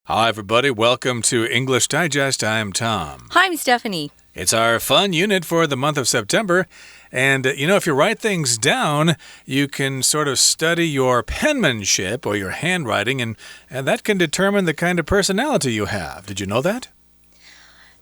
Hi, everybody. Welcome to English Digest. I'm Tom. Hi, I'm Stephanie. It's our fun unit for the month of September. And, if you write things down, you can sort of study your penmanship or your handwriting, and that can determine the kind of personality you have. Did you know that?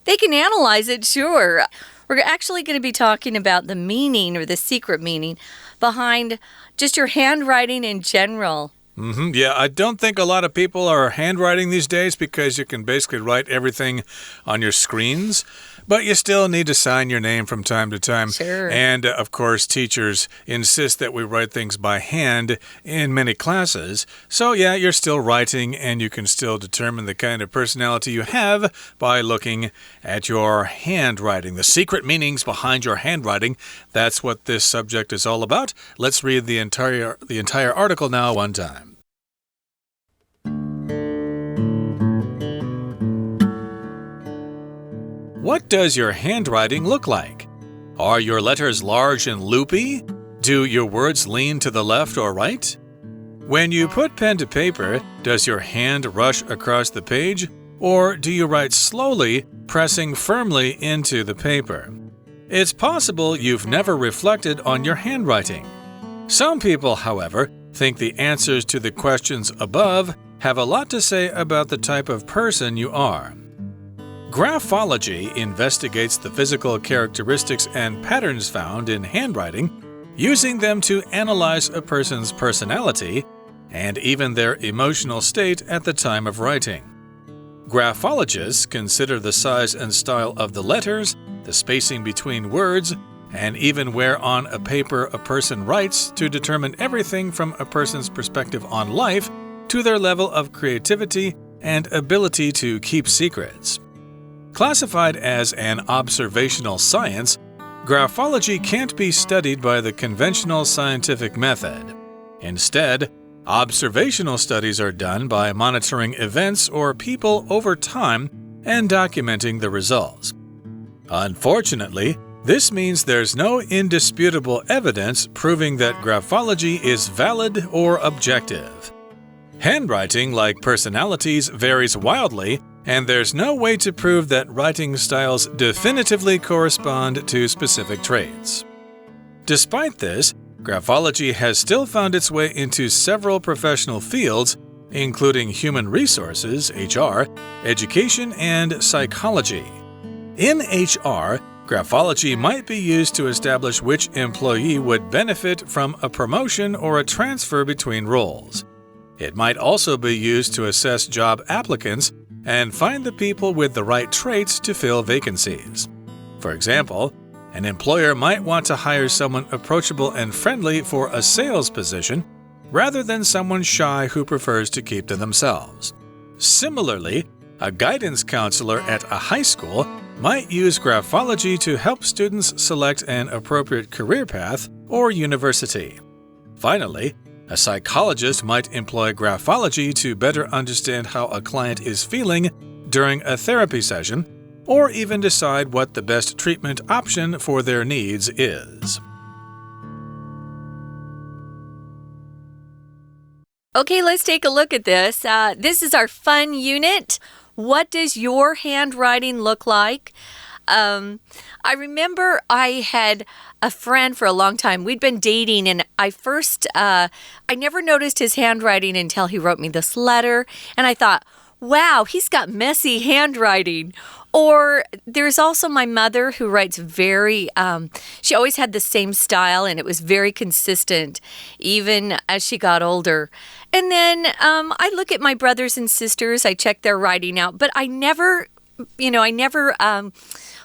They can analyze it, sure. We're actually going to be talking about the meaning or the secret meaning behind just your handwriting in general. Yeah, I don't think a lot of people are handwriting these days because you can basically write everything on your screens. But you still need to sign your name from time to time. Sure. And, of course, teachers insist that we write things by hand in many classes. So, yeah, you're still writing, and you can still determine the kind of personality you have by looking at your handwriting. The secret meanings behind your handwriting, that's what this subject is all about. Let's read the entire article now one time. What does your handwriting look like? Are your letters large and loopy? Do your words lean to the left or right? When you put pen to paper, does your hand rush across the page, or do you write slowly, pressing firmly into the paper? It's possible you've never reflected on your handwriting. Some people, however, think the answers to the questions above have a lot to say about the type of person you are. Graphology investigates the physical characteristics and patterns found in handwriting, using them to analyze a person's personality and even their emotional state at the time of writing. Graphologists consider the size and style of the letters, the spacing between words, and even where on a paper a person writes to determine everything from a person's perspective on life to their level of creativity and ability to keep secrets. Classified as an observational science, graphology can't be studied by the conventional scientific method. Instead, observational studies are done by monitoring events or people over time and documenting the results. Unfortunately, this means there's no indisputable evidence proving that graphology is valid or objective. Handwriting, like personalities, varies wildly, and there's no way to prove that writing styles definitively correspond to specific traits. Despite this, graphology has still found its way into several professional fields, including human resources, HR, education, and psychology. In HR, graphology might be used to establish which employee would benefit from a promotion or a transfer between roles. It might also be used to assess job applicants and find the people with the right traits to fill vacancies. For example, an employer might want to hire someone approachable and friendly for a sales position rather than someone shy who prefers to keep to themselves. Similarly, a guidance counselor at a high school might use graphology to help students select an appropriate career path or university. Finally, a psychologist might employ graphology to better understand how a client is feeling during a therapy session, or even decide what the best treatment option for their needs is. Okay, let's take a look at this. This is our fun unit. What does your handwriting look like? I remember I had a friend for a long time. We'd been dating, and I never noticed his handwriting until he wrote me this letter, and I thought, wow, he's got messy handwriting. Or there's also my mother who writes she always had the same style, and it was very consistent, even as she got older. And then I look at my brothers and sisters, I check their writing out, but I never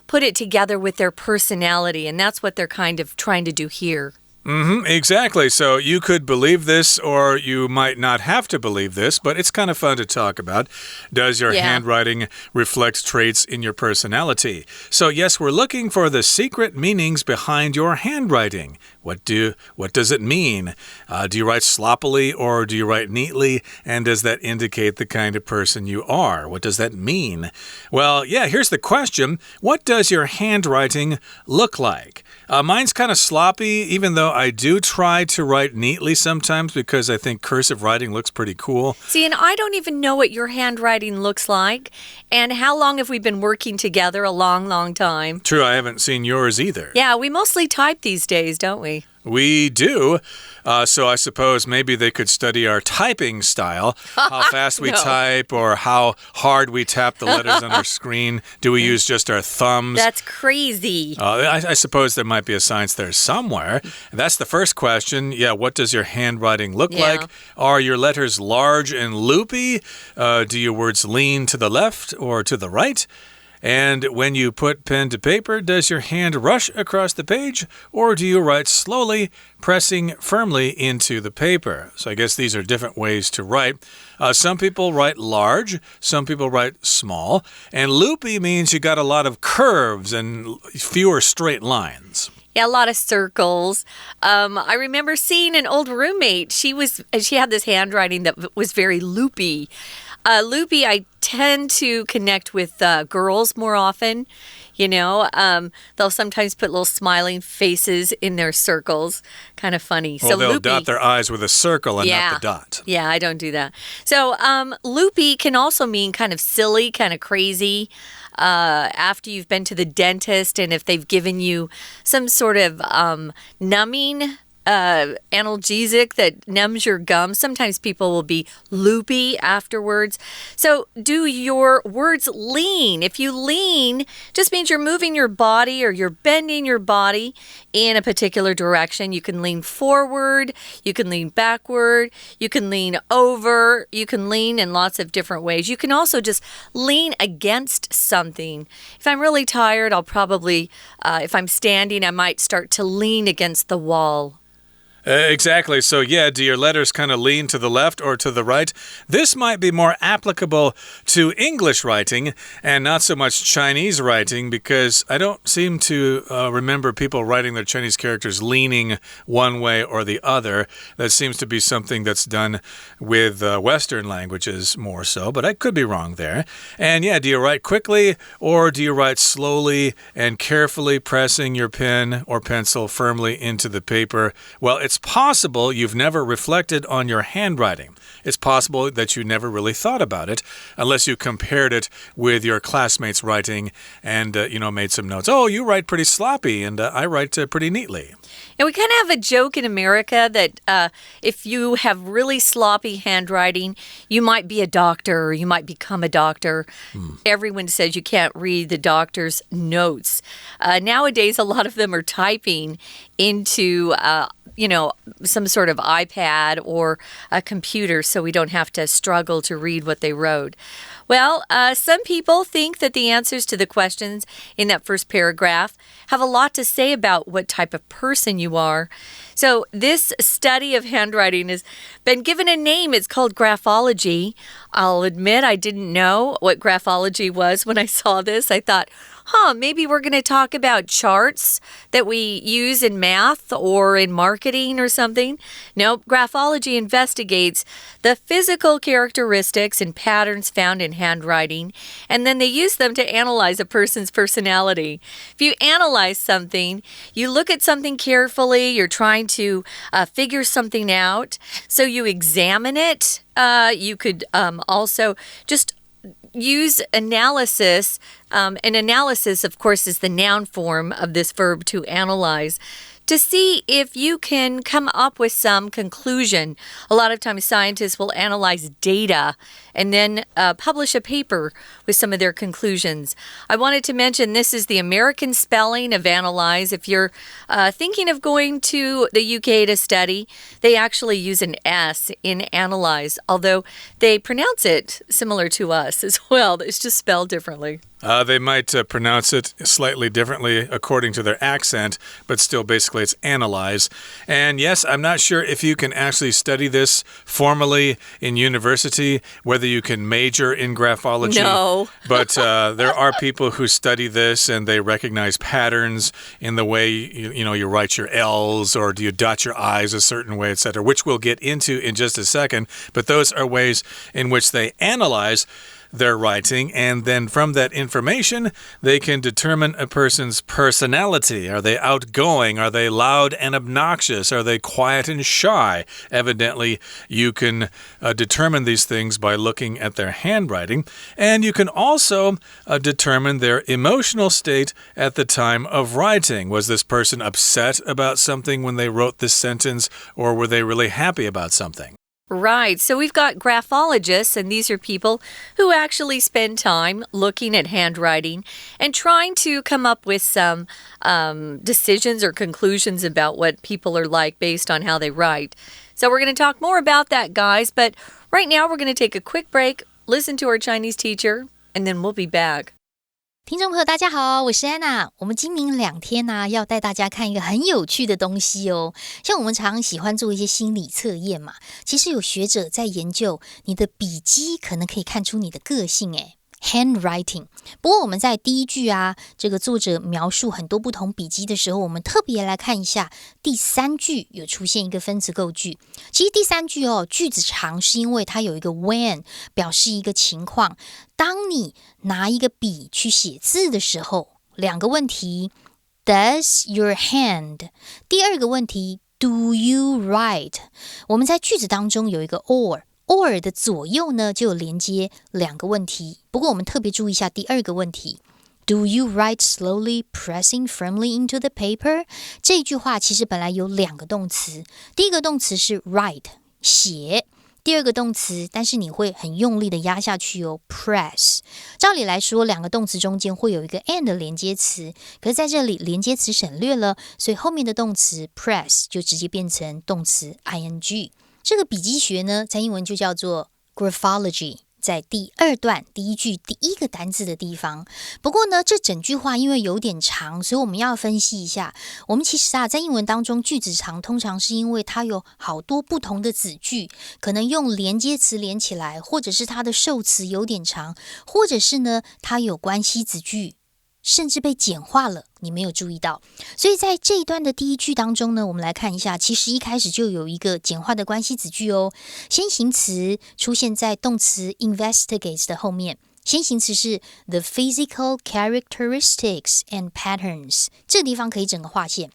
put it together with their personality, and that's what they're kind of trying to do here. Exactly. So you could believe this, or you might not have to believe this, but it's kind of fun to talk about. Does your handwriting reflect traits in your personality? So yes, we're looking for the secret meanings behind your handwriting. What does it mean? Do you write sloppily or do you write neatly? And does that indicate the kind of person you are? What does that mean? Well, yeah, here's the question. What does your handwriting look like? Mine's kind of sloppy, even though I do try to write neatly sometimes because I think cursive writing looks pretty cool. See, and I don't even know what your handwriting looks like. And how long have we been working together? A long, long time. True, I haven't seen yours either. Yeah, we mostly type these days, don't we? We do. So I suppose maybe they could study our typing style, how fast we type or how hard we tap the letters on our screen. Do we use just our thumbs? That's crazy. I suppose there might be a science there somewhere. That's the first question. Yeah, what does your handwriting look like? Are your letters large and loopy? Do your words lean to the left or to the right? And when you put pen to paper, does your hand rush across the page, or do you write slowly, pressing firmly into the paper? So I guess these are different ways to write. Some people write large, some people write small, and loopy means you got a lot of curves and fewer straight lines. Yeah, a lot of circles. I remember seeing an old roommate. She had this handwriting that was very loopy. Loopy, I tend to connect with girls more often. You know, they'll sometimes put little smiling faces in their circles. Kind of funny. Well, so they'll loopy, dot their I's with a circle and not the dot. Yeah, I don't do that. So loopy can also mean kind of silly, kind of crazy. After you've been to the dentist and if they've given you some sort of numbing analgesic that numbs your gums. Sometimes people will be loopy afterwards. So do your words lean? If you lean, just means you're moving your body or you're bending your body in a particular direction. You can lean forward, you can lean backward, you can lean over, you can lean in lots of different ways. You can also just lean against something. If I'm really tired, I'll probably, if I'm standing, I might start to lean against the wall. Exactly. So, yeah, do your letters kind of lean to the left or to the right? This might be more applicable to English writing and not so much Chinese writing because I don't seem to remember people writing their Chinese characters leaning one way or the other. That seems to be something that's done with Western languages more so, but I could be wrong there. And, yeah, do you write quickly or do you write slowly and carefully pressing your pen or pencil firmly into the paper? Well, it's possible you've never reflected on your handwriting. It's possible that you never really thought about it unless you compared it with your classmates' writing and, made some notes. Oh, you write pretty sloppy and I write pretty neatly. And we kind of have a joke in America that if you have really sloppy handwriting, you might be a doctor or you might become a doctor. Everyone says you can't read the doctor's notes. Nowadays, a lot of them are typing into some sort of iPad or a computer so we don't have to struggle to read what they wrote. Well, some people think that the answers to the questions in that first paragraph have a lot to say about what type of person you are. So this study of handwriting has been given a name. It's called Graphology. I'll admit I didn't know what Graphology was when I saw this. I thought, maybe we're going to talk about charts that we use in math or in marketing or something. Nope, Graphology investigates the physical characteristics and patterns found in handwriting, and then they use them to analyze a person's personality. If you analyze something, you look at something carefully, you're trying to figure something out, so you examine it. You could also just use analysis. An analysis, of course, is the noun form of this verb to analyze, to see if you can come up with some conclusion. A lot of times scientists will analyze data and then publish a paper with some of their conclusions. I wanted to mention this is the American spelling of analyze. If you're thinking of going to the UK to study, they actually use an S in analyze, although they pronounce it similar to us as well. It's just spelled differently. They might pronounce it slightly differently according to their accent, but still basically it's analyze. And yes, I'm not sure if you can actually study this formally in university, whether you can major in graphology. No. But there are people who study this and they recognize patterns in the way you write your L's or do you dot your I's a certain way, etc., which we'll get into in just a second. But those are ways in which they analyze their writing, and then from that information, they can determine a person's personality. Are they outgoing? Are they they loud and obnoxious? Are they quiet and shy? Evidently, you can determine these things by looking at their handwriting. And you can also determine their emotional state at the time of writing. Was this person upset about something when they wrote this sentence, or were they really happy about something? Right, so we've got graphologists, and these are people who actually spend time looking at handwriting and trying to come up with some decisions or conclusions about what people are like based on how they write. So we're going to talk more about that, guys, but right now we're going to take a quick break, listen to our Chinese teacher, and then we'll be back. 听众朋友大家好，我是安娜。我们今明2天要带大家看一个很有趣的东西哦。像我们常喜欢做一些心理测验嘛，其实有学者在研究你的笔迹可能可以看出你的个性Handwriting。 不过我们在第一句这个作者描述很多不同笔迹的时候，我们特别来看一下第3句有出现一个分词构句。其实第3句句子长是因为它有一个 when 表示一个情况，当你拿一个笔去写字的时候，2个问题 Does your hand， 第2个问题 Do you write。 我们在句子当中有一个 or的左右呢就有连接2个问题，不过我们特别注意一下第2个问题 Do you write slowly, pressing firmly into the paper？ 这句话其实本来有2个动词，第一个动词是 write 写，第2个动词但是你会很用力的压下去press。 照理来说2个动词中间会有一个 and 的连接词，可是在这里连接词省略了，所以后面的动词 press 就直接变成动词 ing。这个笔迹学呢，在英文就叫做 Graphology， 在第2段第1句第1个单字的地方。不过呢，这整句话因为有点长，所以我们要分析一下。我们其实在英文当中句子长，通常是因为它有好多不同的子句，可能用连接词连起来，或者是它的受词有点长，或者是呢，它有关系子句，甚至被简化了，你没有注意到。所以在这一段的第1句当中呢，我们来看一下，其实一开始就有一个简化的关系子句先行词出现在动词 investigates 的后面，先行词是 the physical characteristics and patterns， 这个地方可以整个划线。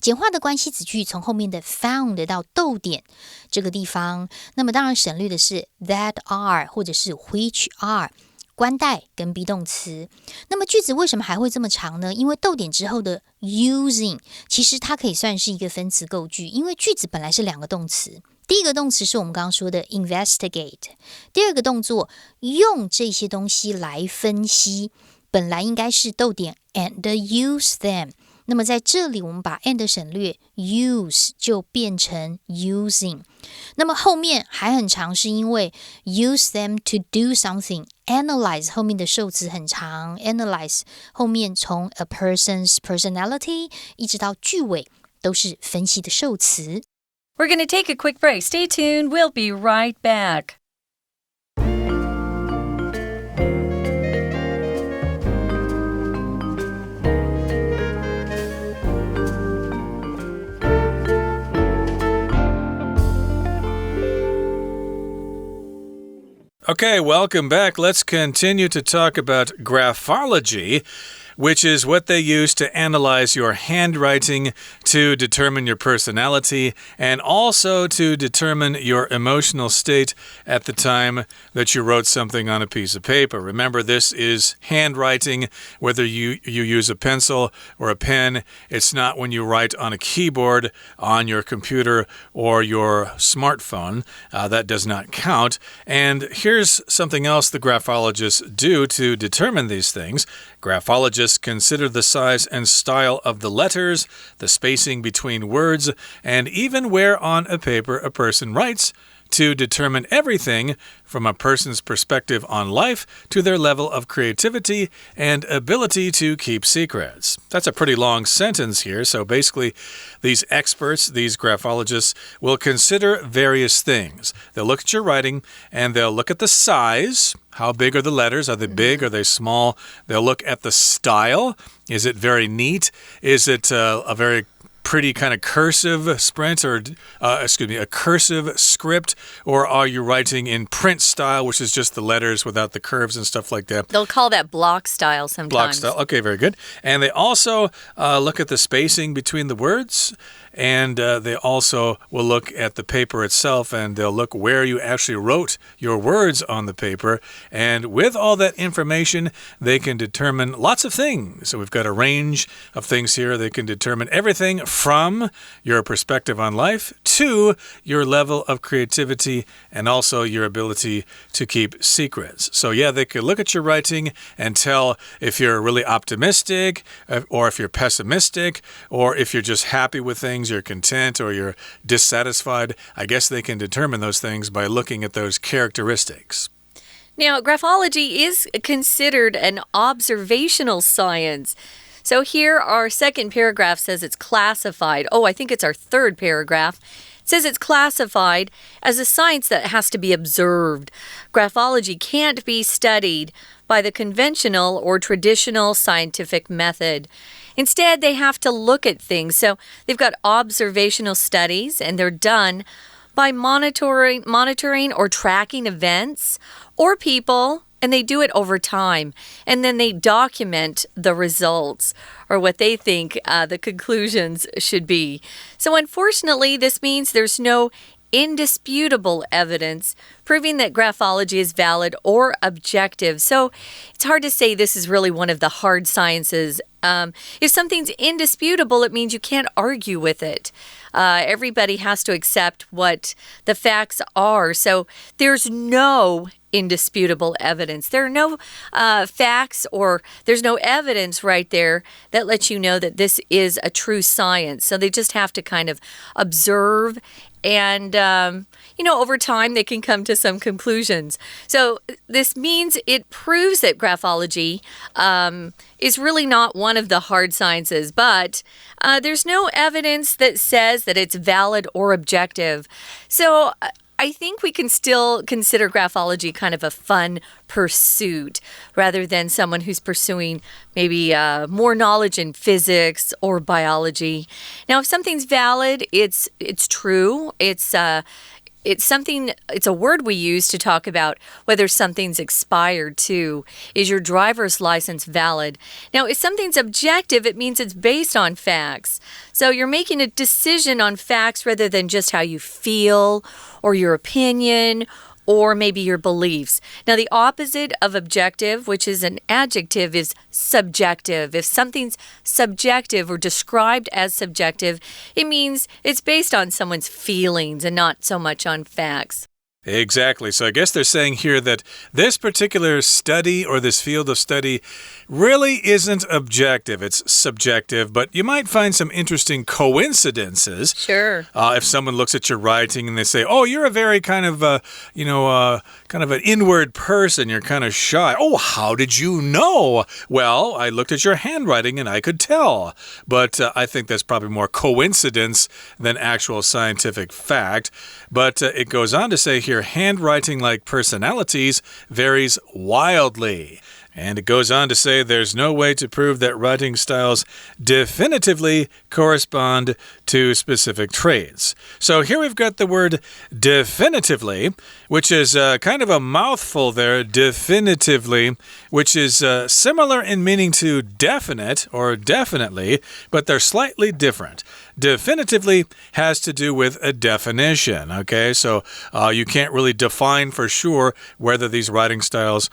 简化的关系子句从后面的 found 到逗点这个地方，那么当然省略的是 that are 或者是 which are，关代跟 be 动词。那么句子为什么还会这么长呢？因为逗点之后的 using 其实它可以算是一个分词构句，因为句子本来是2个动词，第一个动词是我们刚刚说的 investigate， 第2个动作用这些东西来分析，本来应该是逗点 and use them，那么在这里我们把 and 省略 use 就变成 using。 那么后面还很长，是因为 use them to do something， analyze 后面的受词很长， analyze 后面从 a person's personality 一直到句尾都是分析的受词。 We're going to take a quick break. Stay tuned. We'll be right back. Okay, welcome back. Let's continue to talk about graphology, which is what they use to analyze your handwriting, to determine your personality, and also to determine your emotional state at the time that you wrote something on a piece of paper. Remember, this is handwriting, whether you use a pencil or a pen. It's not when you write on a keyboard, on your computer, or your smartphone. That does not count. And here's something else the graphologists do to determine these things. Graphologists consider the size and style of the letters, the spacing between words, and even where on a paper a person writes, to determine everything from a person's perspective on life to their level of creativity and ability to keep secrets. That's a pretty long sentence here. So basically, these experts, these graphologists, will consider various things. They'll look at your writing and they'll look at the size. How big are the letters? Are they big? Are they small? They'll look at the style. Is it very neat? Is it a very pretty kind of cursive sprint or, a cursive script? Or are you writing in print style, which is just the letters without the curves and stuff like that? They'll call that block style sometimes. Block style. Okay, very good. And they also look at the spacing between the words. And they also will look at the paper itself, and they'll look where you actually wrote your words on the paper. And with all that information, they can determine lots of things. So we've got a range of things here. They can determine everything from your perspective on life to your level of creativity and also your ability to keep secrets. So yeah, they could look at your writing and tell if you're really optimistic or if you're pessimistic or if you're just happy with things, you're content or you're dissatisfied. I guess they can determine those things by looking at those characteristics. Now, graphology is considered an observational science. So here our second paragraph says it's classified. Oh, I think it's our third paragraph. It says it's classified as a science that has to be observed. Graphology can't be studied by the conventional or traditional scientific method. Instead, they have to look at things. So they've got observational studies, and they're done by monitoring or tracking events or people, and they do it over time. And then they document the results or what they think the conclusions should be. So unfortunately, this means there's no indisputable evidence proving that graphology is valid or objective. So it's hard to say this is really one of the hard sciences. If something's indisputable, it means you can't argue with it. Everybody has to accept what the facts are. So there's no indisputable evidence. There are no facts or there's no evidence right there that lets you know that this is a true science. So they just have to kind of observe and, over time they can come to some conclusions. So this means it proves that graphology is really not one of the hard sciences, but there's no evidence that says that it's valid or objective. So I think we can still consider graphology kind of a fun pursuit rather than someone who's pursuing maybe more knowledge in physics or biology. Now, if something's valid, it's true. It's a word we use to talk about whether something's expired too. Is your driver's license valid? Now, if something's objective, it means it's based on facts. So you're making a decision on facts rather than just how you feel or your opinion or maybe your beliefs. Now, the opposite of objective, which is an adjective, is subjective. If something's subjective or described as subjective, it means it's based on someone's feelings and not so much on facts. Exactly. So I guess they're saying here that this particular study or this field of study really isn't objective. It's subjective, but you might find some interesting coincidences. Sure. If someone looks at your writing and they say, oh, you're a very kind of an inward person. You're kind of shy. Oh, how did you know? Well, I looked at your handwriting and I could tell. But I think that's probably more coincidence than actual scientific fact. But it goes on to say here, handwriting, like personalities, varies wildly. And it goes on to say there's no way to prove that writing styles definitively correspond to specific traits. So here we've got the word definitively, which is kind of a mouthful there, definitively, which is similar in meaning to definite or definitely, but they're slightly different. Definitively has to do with a definition, okay? So you can't really define for sure whether these writing styles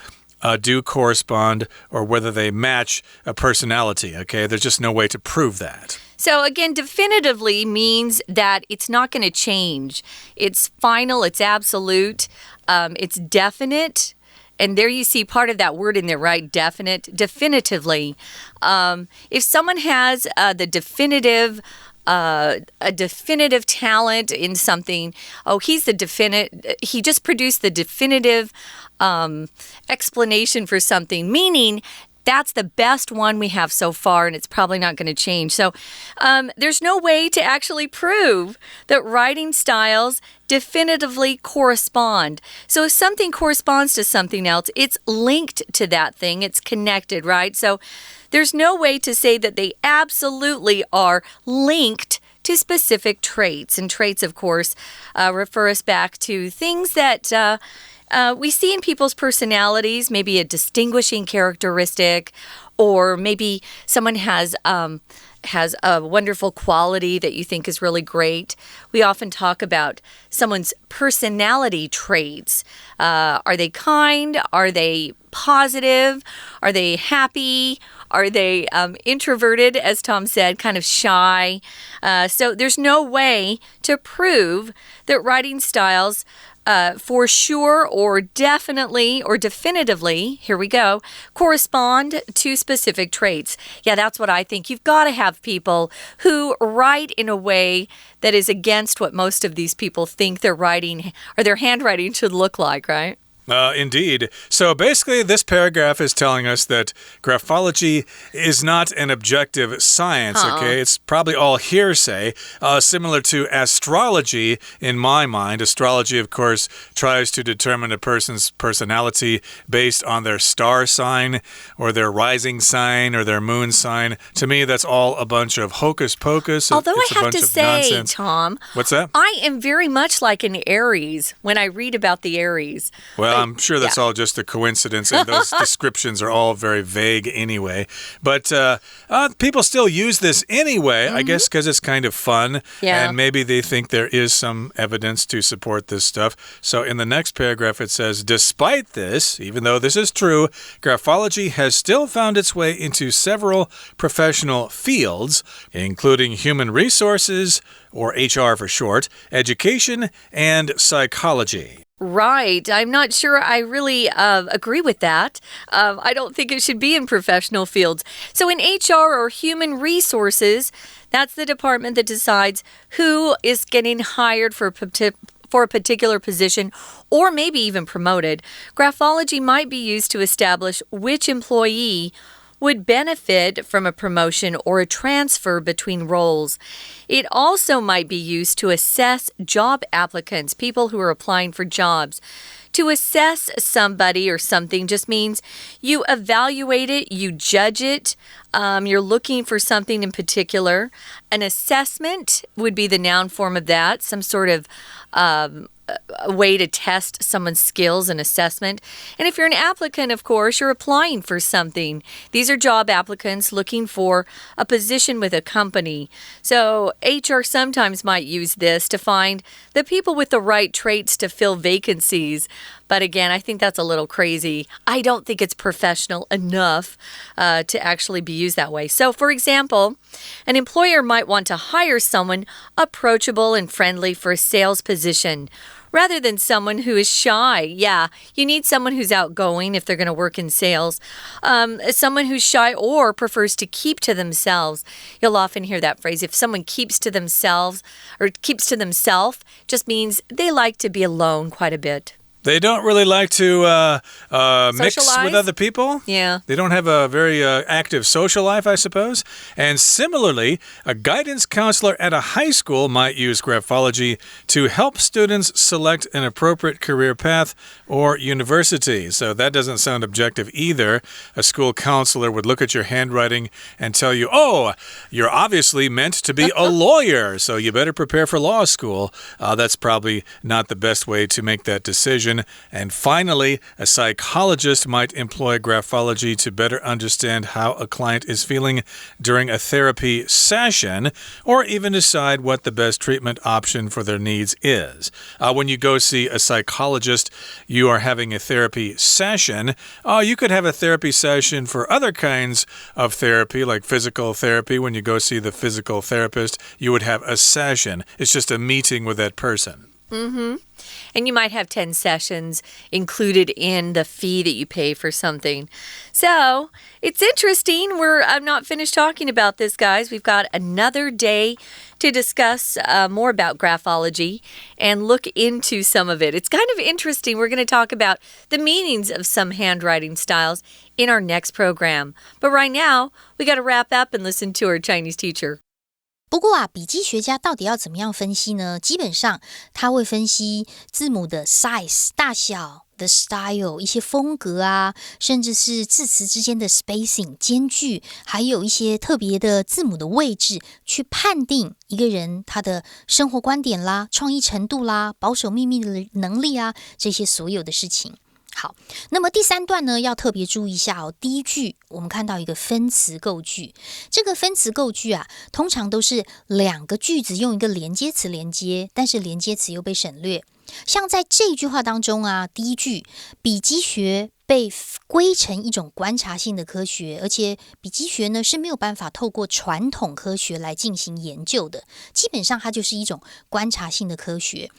do correspond or whether they match a personality, okay? There's just no way to prove that. So again, definitively means that it's not going to change. It's final, it's absolute, it's definite. And there you see part of that word in there, right? Definite, definitively. If someone has a definitive talent in something, he just produced the definitive explanation for something, meaning that's the best one we have so far, and it's probably not going to change. So there's no way to actually prove that writing styles definitively correspond. So if something corresponds to something else, it's linked to that thing. It's connected, right? So there's no way to say that they absolutely are linked to specific traits. And traits, of course, refer us back to things that we see in people's personalities, maybe a distinguishing characteristic, or maybe someone has a wonderful quality that you think is really great. We often talk about someone's personality traits. Are they kind? Are they positive? Are they happy? Are they introverted, as Tom said, kind of shy? So there's no way to prove that writing styles for sure or definitely or definitively, here we go, correspond to specific traits. Yeah, that's what I think. You've got to have people who write in a way that is against what most of these people think their writing or their handwriting should look like, right? Indeed. So basically, this paragraph is telling us that graphology is not an objective science, okay? It's probably all hearsay, similar to astrology in my mind. Astrology, of course, tries to determine a person's personality based on their star sign or their rising sign or their moon sign. To me, that's all a bunch of hocus pocus. Although I have to say, Tom, what's that? I am very much like an Aries when I read about the Aries. Well, I'm sure that's all just a coincidence, and those descriptions are all very vague anyway. But people still use this anyway, I guess because it's kind of fun, and maybe they think there is some evidence to support this stuff. So in the next paragraph, it says, despite this, even though this is true, graphology has still found its way into several professional fields, including human resources, or HR for short, education, and psychology. Right. I'm not sure I really agree with that. I don't think it should be in professional fields. So in HR or human resources, that's the department that decides who is getting hired for a particular position or maybe even promoted. Graphology might be used to establish which employee would benefit from a promotion or a transfer between roles. It also might be used to assess job applicants, people who are applying for jobs. To assess somebody or something just means you evaluate it, you judge it, you're looking for something in particular. An assessment would be the noun form of that, some sort of a way to test someone's skills and assessment. And if you're an applicant, of course, you're applying for something. These are job applicants looking for a position with a company. So HR sometimes might use this to find the people with the right traits to fill vacancies. But again, I think that's a little crazy. I don't think it's professional enough to actually be used that way. So, for example, an employer might want to hire someone approachable and friendly for a sales position rather than someone who is shy. Yeah, you need someone who's outgoing if they're going to work in sales. Someone who's shy or prefers to keep to themselves. You'll often hear that phrase. If someone keeps to themselves or keeps to themselves, just means they like to be alone quite a bit. They don't really like to mix with other people. Yeah. They don't have a very active social life, I suppose. And similarly, a guidance counselor at a high school might use graphology to help students select an appropriate career path or university. So that doesn't sound objective either. A school counselor would look at your handwriting and tell you, oh, you're obviously meant to be a lawyer, so you better prepare for law school. That's probably not the best way to make that decision. And finally, a psychologist might employ graphology to better understand how a client is feeling during a therapy session, or even decide what the best treatment option for their needs is. When you go see a psychologist, you are having a therapy session. You could have a therapy session for other kinds of therapy, like physical therapy. When you go see the physical therapist, you would have a session. It's just a meeting with that person. And you might have 10 sessions included in the fee that you pay for something. So, it's interesting. I'm not finished talking about this, guys. We've got another day to discuss more about graphology and look into some of it. It's kind of interesting. We're going to talk about the meanings of some handwriting styles in our next program. But right now, we got to wrap up and listen to our Chinese teacher. 不过啊，笔记学家到底要怎么样分析呢？基本上他会分析字母的 size 大小，的 style 一些风格啊，甚至是字词之间的 spacing 间距，还有一些特别的字母的位置，去判定一个人他的生活观点啦、创意程度啦、保守秘密的能力啊，这些所有的事情。好，那么第3段呢，要特别注意一下哦。第一句我们看到一个分词构句，这个分词构句啊，通常都是2个句子用一个连接词连接，但是连接词又被省略。像在这一句话当中啊，第一句，笔迹学被归成一种观察性的科学，而且笔迹学呢是没有办法透过传统科学来进行研究的，基本上它就是一种观察性的科学。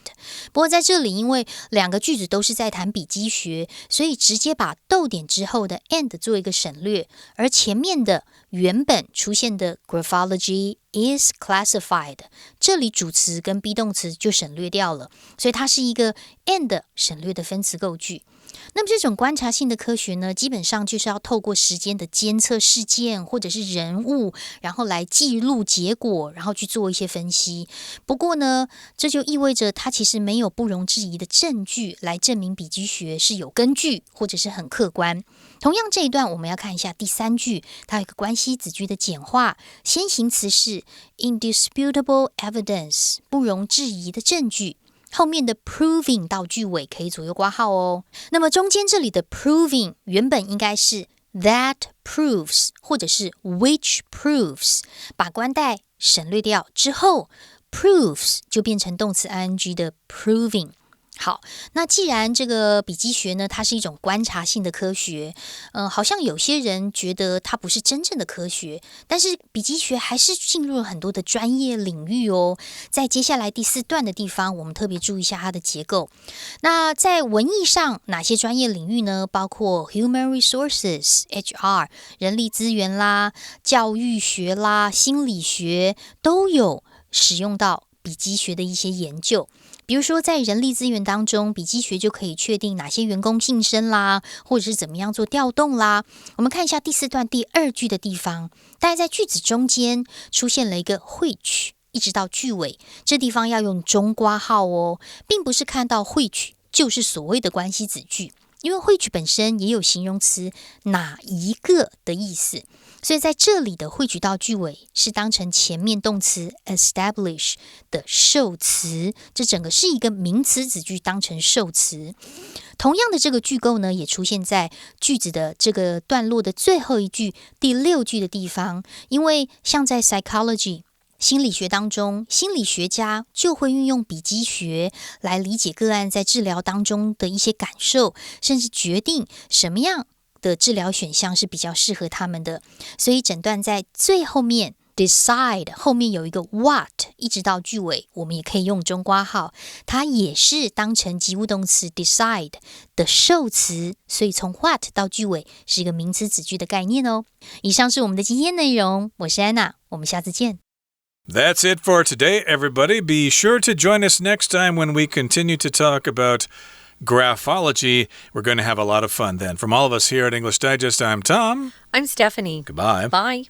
不过在这里，因为2个句子都是在谈笔迹学，所以直接把逗点之后的 and 做一个省略，而前面的原本出现的 Graphology is classified， 这里主词跟 be 动词就省略掉了，所以它是一个 and 省略的分词构句。那么这种观察性的科学呢，基本上就是要透过时间的监测事件或者是人物，然后来记录结果，然后去做一些分析。不过呢，这就意味着它其实没有不容置疑的证据来证明笔迹学是有根据或者是很客观。同样这一段我们要看一下第3句，它有一个关系子句的简化，先行词是 indisputable evidence， 不容置疑的证据。后面的 proving 到句尾可以左右括号哦。那么中间这里的 proving 原本应该是 that proves 或者是 which proves， 把冠带省略掉之后 proves 就变成动词 ing 的 proving。好，那既然这个笔迹学呢，它是一种观察性的科学，好像有些人觉得它不是真正的科学，但是笔迹学还是进入了很多的专业领域哦。在接下来第4段的地方，我们特别注意一下它的结构。那在文艺上，哪些专业领域呢？包括 human resources（HR）、人力资源啦、教育学啦、心理学都有使用到笔迹学的一些研究。比如说在人力资源当中，笔迹学就可以确定哪些员工晋升啦，或者是怎么样做调动啦。我们看一下第4段第2句的地方，大概在句子中间出现了一个 which， 一直到句尾，这地方要用中括号哦，并不是看到 which 就是所谓的关系子句，因为 which 本身也有形容词哪一个的意思，所以在这里的汇聚到句尾是当成前面动词 establish 的受词，这整个是一个名词子句当成受词。同样的这个句构呢，也出现在句子的这个段落的最后一句第6句的地方，因为像在 psychology心理学当中，心理学家就会运用笔迹学来理解个案在治疗当中的一些感受，甚至决定什么样的治疗选项是比较适合他们的。所以整段在最后面 decide 后面有一个 what， 一直到句尾我们也可以用中括号，它也是当成及物动词 decide 的受词，所以从 what 到句尾是一个名词子句的概念哦。以上是我们的今天内容，我是安娜，我们下次见。That's it for today, everybody. Be sure to join us next time when we continue to talk about Graphology. We're going to have a lot of fun then. From all of us here at English Digest, I'm Tom. I'm Stephanie. Goodbye. Bye.